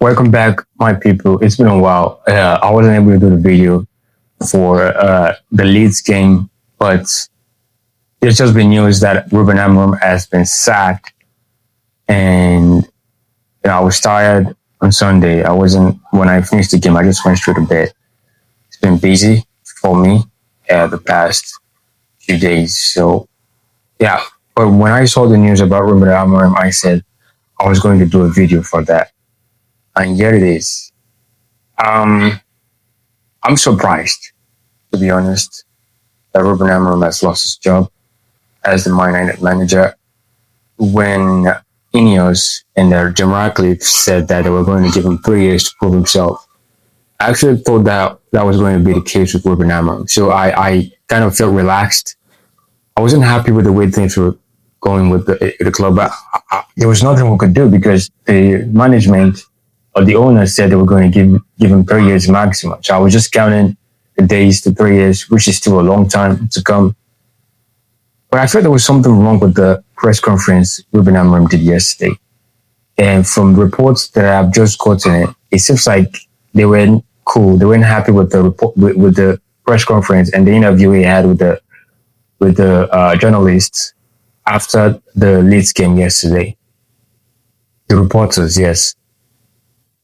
Welcome back, my people. It's been a while. I wasn't able to do the video for the Leeds game, but there's just been news that Ruben Amorim has been sacked, and I was tired on Sunday. I wasn't when I finished the game. I just went straight to bed. It's been busy for me the past few days. So yeah, but when I saw the news about Ruben Amorim, I said I was going to do a video for that, and here it is. Um, I'm surprised, to be honest, that Ruben Amorim has lost his job as the Man United manager when Ineos and Jim Ratcliffe said that they were going to give him 3 years to prove himself. I actually thought that that was going to be the case with Ruben Amorim. So I kind of felt relaxed. I wasn't happy with the way things were going with the club, but there was nothing we could do because the management or the owner said they were going to give him 3 years maximum. So I was just counting the days to 3 years, which is still a long time to come. But I felt there was something wrong with the press conference Ruben Amorim did yesterday. And from reports that I've just gotten, it seems like they weren't cool. They weren't happy with the report, with the press conference and the interview he had with the journalists after the Leeds game yesterday. The reporters, yes.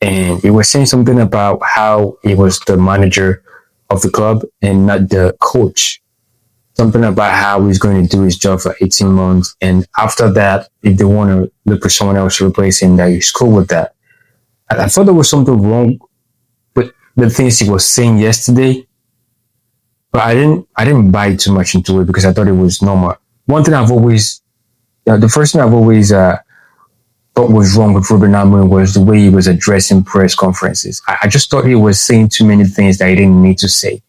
And he was saying something about how he was the manager of the club and not the coach. Something about how he's going to do his job for 18 months. And after that, if they want to look for someone else to replace him, that he's cool with that. And I thought there was something wrong with the things he was saying yesterday. But I didn't buy too much into it because I thought it was normal. One thing the first thing I've always thought was wrong with Ruben Amorim was the way he was addressing press conferences. I just thought he was saying too many things that he didn't need to say.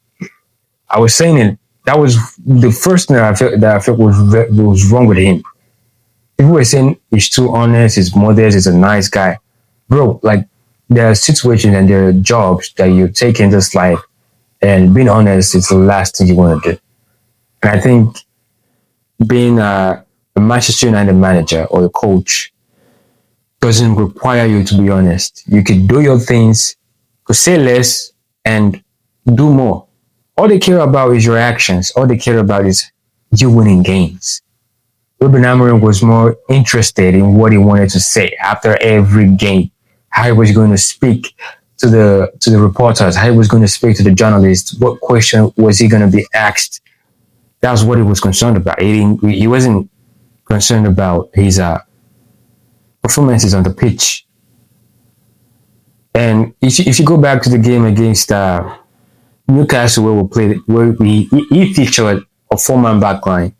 I was saying it. That was the first thing that I felt was wrong with him. People were saying he's too honest, he's modest, he's a nice guy. Bro, like there are situations and there are jobs that you take in this life, and being honest is the last thing you want to do. And I think being a Manchester United manager or a coach doesn't require you to be honest. You could do your things, could say less and do more. All they care about is your actions. All they care about is you winning games. Ruben Amorim was more interested in what he wanted to say after every game, how he was going to speak to the reporters, how he was going to speak to the journalists, what question was he going to be asked. That's what he was concerned about. He wasn't concerned about his performances on the pitch. And if you go back to the game against Newcastle, where he featured a 4-man backline,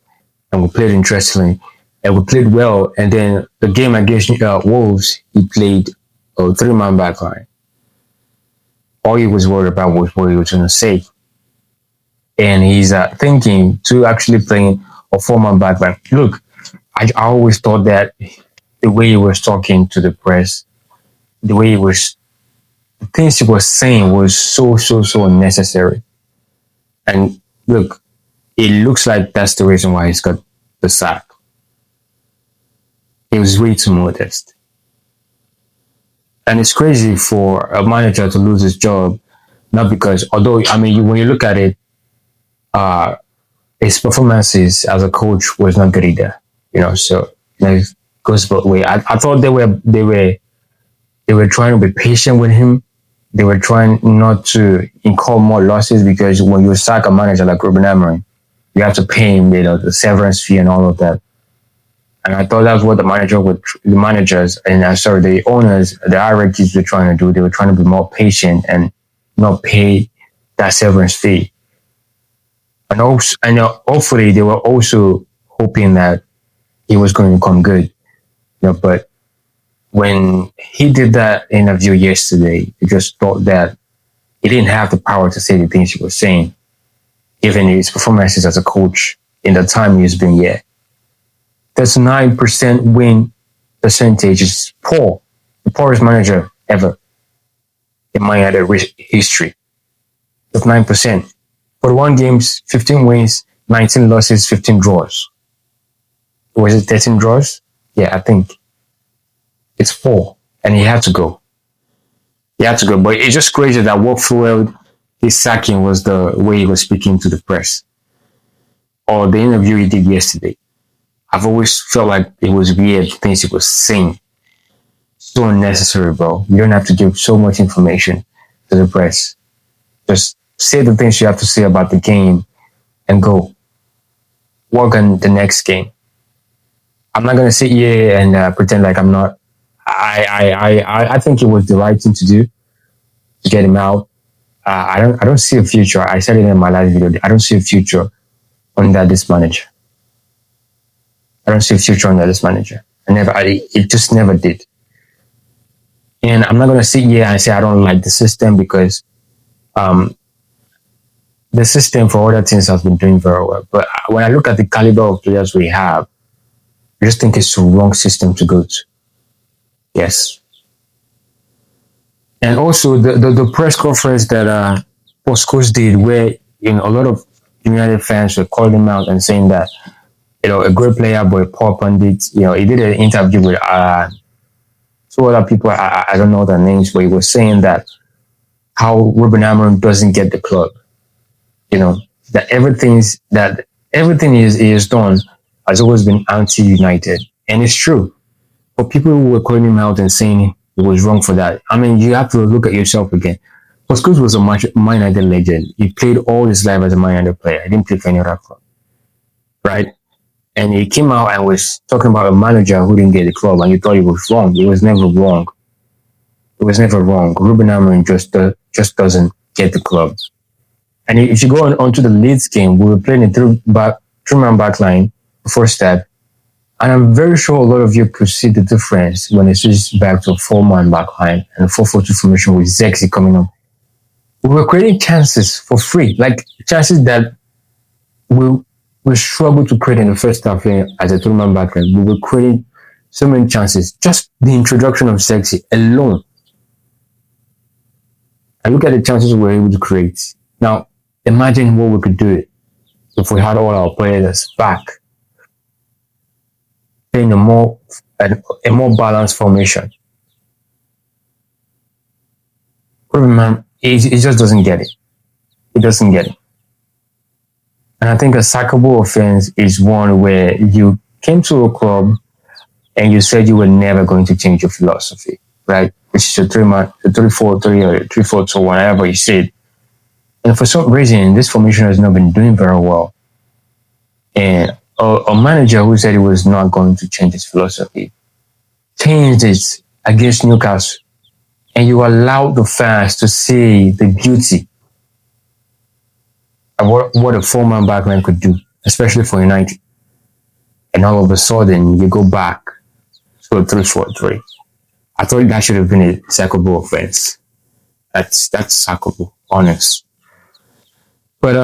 and we played interestingly, and we played well. And then the game against Wolves, he played a 3-man backline. All he was worried about was what he was going to say, and he's thinking to actually playing a 4-man backline. Look, I always thought that the way he was talking to the press, the things he was saying was so unnecessary. And look, it looks like that's the reason why he's got the sack. He was way too modest. And it's crazy for a manager to lose his job, not because, although, I mean, when you look at it, his performances as a coach was not good either. So it goes both ways. I thought they were trying to be patient with him. They were trying not to incur more losses because when you sack a manager like Ruben Amorim, you have to pay him, the severance fee and all of that. And I thought that's what the managers and the owners, the hierarchies were trying to do. They were trying to be more patient and not pay that severance fee. And hopefully they were also hoping that he was going to come good. But when he did that interview yesterday, he just thought that he didn't have the power to say the things he was saying, given his performances as a coach in the time he's been here. That's 9% win percentage is poor. The poorest manager ever in Man United history. That's 9%. 41 games, 15 wins, 19 losses, 15 draws. Was it 13 draws? Yeah, I think. It's 4. And he had to go. He had to go. But it's just crazy that what fueled his sacking was the way he was speaking to the press or the interview he did yesterday. I've always felt like it was weird things he was saying. So unnecessary, bro. You don't have to give so much information to the press. Just say the things you have to say about the game and go work on the next game. I'm not gonna sit here and pretend like I'm not. I think it was the right thing to do to get him out. I don't see a future. I said it in my last video. I don't see a future under this manager. I don't see a future under this manager. It just never did. And I'm not gonna sit here and say I don't like the system because the system for other things has been doing very well. But when I look at the caliber of players we have, I just think it's the wrong system to go to. Yes. And also the press conference that Postcoach did, where a lot of United fans were calling him out and saying that a great player but a poor pundit. He did an interview with two other people. I don't know their names, but he was saying that how Ruben Amorim doesn't get the club. That everything he has done has always been anti-United, and it's true. But people who were calling him out and saying it was wrong for that. I mean, you have to look at yourself again. Pascal was a Man United legend. He played all his life as a Man United player. He didn't play for any other club, right? And he came out and was talking about a manager who didn't get the club, and you thought he was wrong. It was never wrong. It was never wrong. Ruben Amorim just doesn't get the club. And if you go onto the Leeds game, we were playing a three-man back line, first step. And I'm very sure a lot of you could see the difference when it switches back to a four-man back line and a 4-4-2 formation with Zexi coming up. We were creating chances for free, like chances that we struggled to create in the first half as a three-man back line. We were creating so many chances. Just the introduction of Zexi alone. And look at the chances we were able to create. Now, imagine what we could do if we had all our players back. Playing a more balanced formation. Man, he just doesn't get it. He doesn't get it. And I think a sackable offense is one where you came to a club and you said you were never going to change your philosophy, right? Which is a 3-4-3 or 3-4-2, whatever you said. And for some reason, this formation has not been doing very well. And a manager who said he was not going to change his philosophy changed it against Newcastle, and you allowed the fans to see the beauty of what a four-man backline could do, especially for United. And all of a sudden, you go back to a 3-4-3. I thought that should have been a sackable offense. That's sackable, honest. But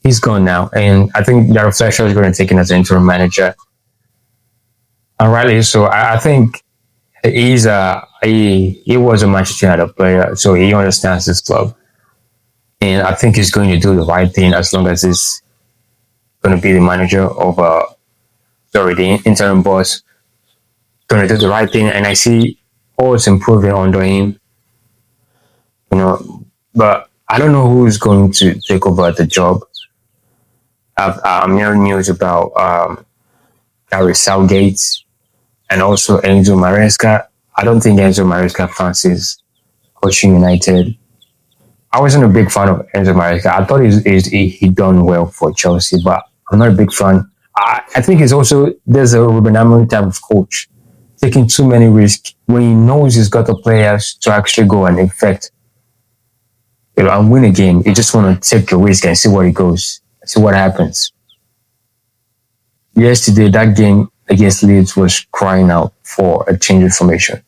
he's gone now, and I think Darren Fletcher is going to take him as an interim manager. And rightly so. I think he was a Manchester United player, so he understands this club, and I think he's going to do the right thing as long as he's going to be the manager of the interim boss. Going to do the right thing, and I see all is improving under him. But I don't know who's going to take over the job. I'm hearing news about Gary Southgate and also Enzo Maresca. I don't think Enzo Maresca fancies coaching United. I wasn't a big fan of Enzo Maresca. I thought he done well for Chelsea, but I'm not a big fan. I think there's a Ruben Amorim type of coach taking too many risks when he knows he's got the players to actually go and affect and win a game. You just want to take a risk and see where it goes. See what happens. Yesterday, that game against Leeds was crying out for a change of formation.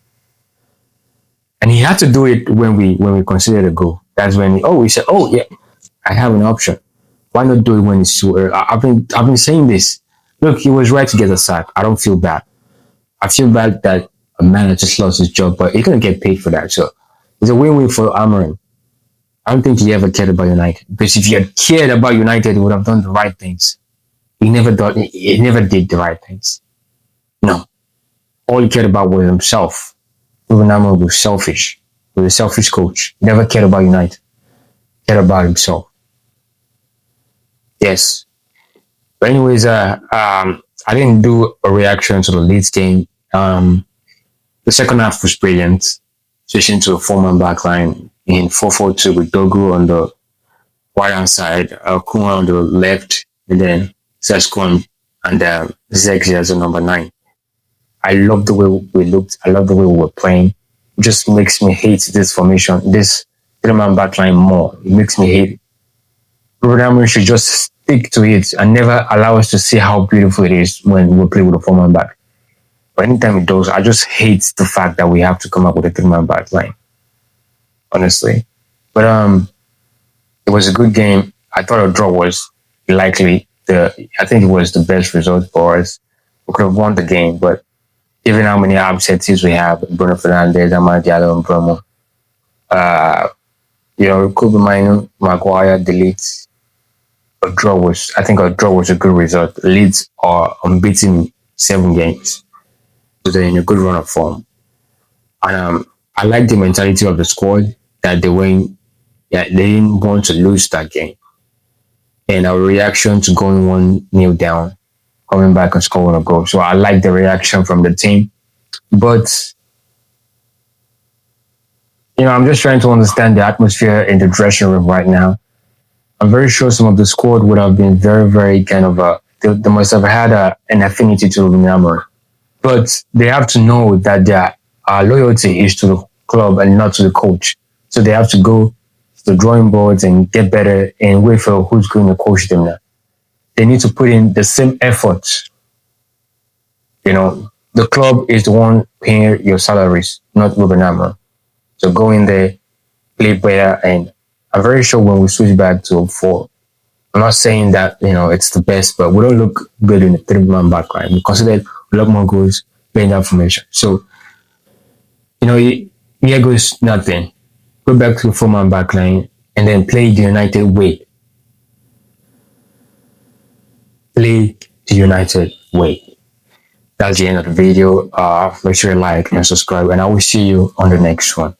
And he had to do it when we considered a goal. That's when he said, "Oh yeah, I have an option. Why not do it when it's too early?" I've been saying this. Look, he was right to get a sack. I don't feel bad. I feel bad that a man just lost his job, but he's gonna get paid for that. So it's a win-win for Amorim. I don't think he ever cared about United. Because if he had cared about United, he would have done the right things. He never did the right things. No. All he cared about was himself. He Ruben Amorim was selfish. He was a selfish coach. He never cared about United. He cared about himself. Yes. But anyways, I didn't do a reaction to the Leeds game. The second half was brilliant, switching to a four-man backline in 4-4-2 with Dogu on the right hand side, Kuma on the left, and then Sescon and Zexi as a number 9. I love the way we looked. I love the way we were playing. It just makes me hate this formation, this three-man backline more. It makes me hate it. Ruben Amorim should just stick to it and never allow us to see how beautiful it is when we play with a four-man back. But anytime it does, I just hate the fact that we have to come up with a three-man backline. Honestly. But it was a good game. I thought a draw was likely. I think it was the best result for us. We could have won the game, but given how many absentees we have, Bruno Fernandes, Amad Diallo, and Bromo, Kobe Mino, Maguire, Delete, a draw was a good result. Leeds are unbeaten 7 games. So they're in a good run of form. And I like the mentality of the squad that they didn't want to lose that game. And our reaction to going 1-0 down, coming back and scoring a goal. So I like the reaction from the team. But, I'm just trying to understand the atmosphere in the dressing room right now. I'm very sure some of the squad would have been very, very kind of, they must have had an affinity to Ruben Amorim. But they have to know that their loyalty is to the club and not to the coach. So they have to go to the drawing boards and get better and wait for who's going to coach them now. They need to put in the same effort. The club is the one paying your salaries, not Ruben Amorim. So go in there, play better, and I'm very sure when we switch back to 4, I'm not saying that, it's the best, but we don't look good in the 3-man backline. We considered a lot more goals playing that formation. So, here goes nothing. Go back to the 4-man backline and then play the United way. Play the United way. That's the end of the video. Make sure you like and subscribe, and I will see you on the next one.